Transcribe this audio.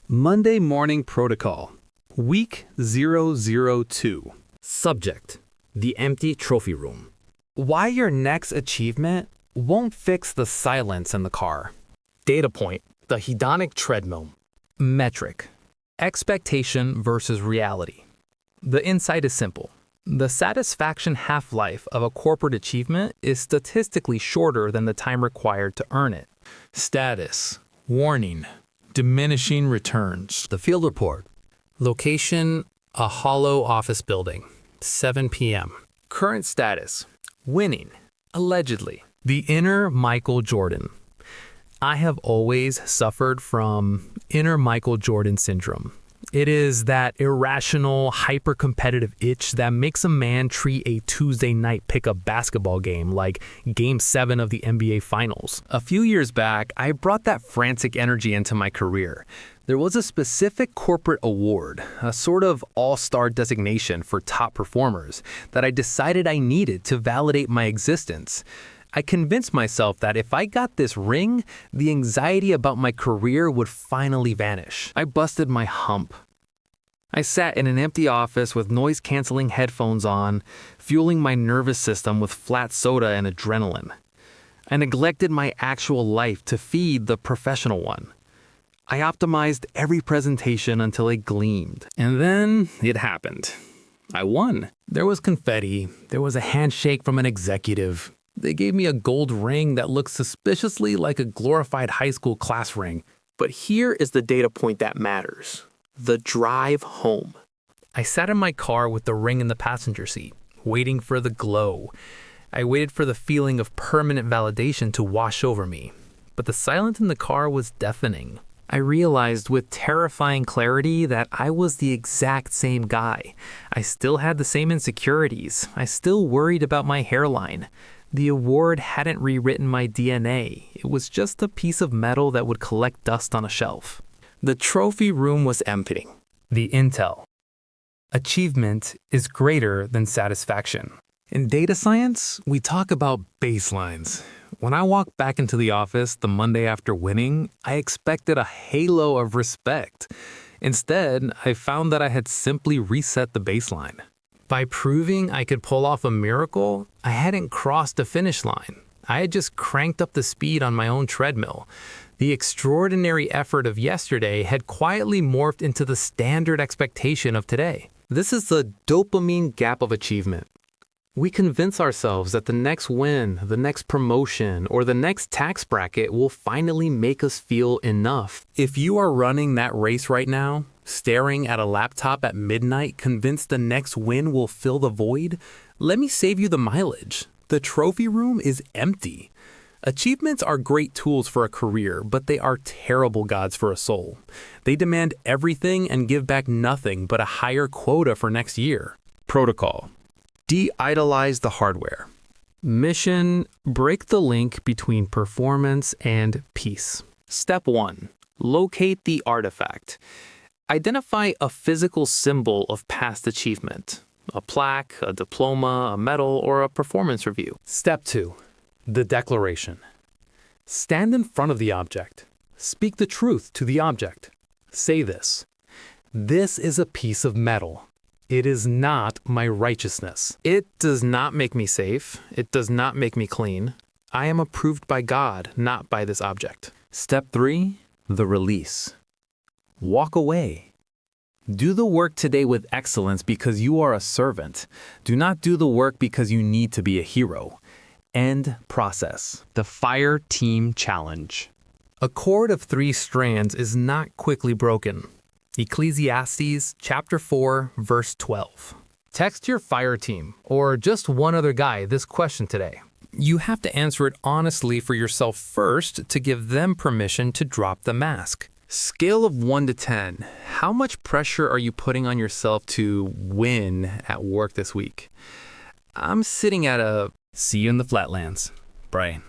Monday Morning Protocol, Week 002. Subject: the empty trophy room. Why your next achievement won't fix the silence in the car. Data point: the hedonic treadmill. Metric: expectation versus reality. The insight is simple. The satisfaction half-life of a corporate achievement is statistically shorter than the time required to earn it. Status: warning, diminishing returns. The field report: Location: a hollow office building. 7 p.m. Current status: winning, allegedly. The inner Michael Jordan. I have always suffered from inner Michael Jordan syndrome. It is that irrational, hyper-competitive itch that makes a man treat a Tuesday night pickup basketball game like Game 7 of the NBA Finals. A few years back, I brought that frantic energy into my career. There was a specific corporate award, a sort of all-star designation for top performers, that I decided I needed to validate my existence. I convinced myself that if I got this ring, the anxiety about my career would finally vanish. I busted my hump. I sat in an empty office with noise-canceling headphones on, fueling my nervous system with flat soda and adrenaline. I neglected my actual life to feed the professional one. I optimized every presentation until it gleamed. And then it happened. I won. There was confetti. There was a handshake from an executive. They gave me a gold ring that looked suspiciously like a glorified high school class ring. But here is the data point that matters: the drive home. I sat in my car with the ring in the passenger seat, waiting for the glow. I waited for the feeling of permanent validation to wash over me. But the silence in the car was deafening. I realized with terrifying clarity that I was the exact same guy. I still had the same insecurities. I still worried about my hairline. The award hadn't rewritten my DNA. It was just a piece of metal that would collect dust on a shelf. The trophy room was empty. The intel: achievement is greater than satisfaction. In data science, we talk about baselines. When I walked back into the office the Monday after winning, I expected a halo of respect. Instead, I found that I had simply reset the baseline. By proving I could pull off a miracle, I hadn't crossed the finish line. I had just cranked up the speed on my own treadmill. The extraordinary effort of yesterday had quietly morphed into the standard expectation of today. This is the dopamine gap of achievement. We convince ourselves that the next win, the next promotion, or the next tax bracket will finally make us feel enough. If you are running that race right now, staring at a laptop at midnight, convinced the next win will fill the void, let me save you the mileage. The trophy room is empty. Achievements are great tools for a career, but they are terrible gods for a soul. They demand everything and give back nothing but a higher quota for next year. Protocol: De-IDOLIZE the hardware. Mission: break the link between performance and peace. Step 1: locate the artifact. Identify a physical symbol of past achievement: a plaque, a diploma, a medal, or a performance review. Step 2: the declaration. Stand in front of the object. Speak the truth to the object. Say this: this is a piece of metal. It is not my righteousness. It does not make me safe. It does not make me clean. I am approved by God, not by this object. Step 3: the release. Walk away. Do the work today with excellence because you are a servant. Do not do the work because you need to be a hero. End process. The Fire Team Challenge. A cord of 3 strands is not quickly broken. Ecclesiastes chapter 4, verse 12. Text your fire team, or just one other guy, this question today. You have to answer it honestly for yourself first to give them permission to drop the mask. Scale of 1 to 10. How much pressure are you putting on yourself to win at work this week? I'm sitting at a... See you in the flatlands. Brian.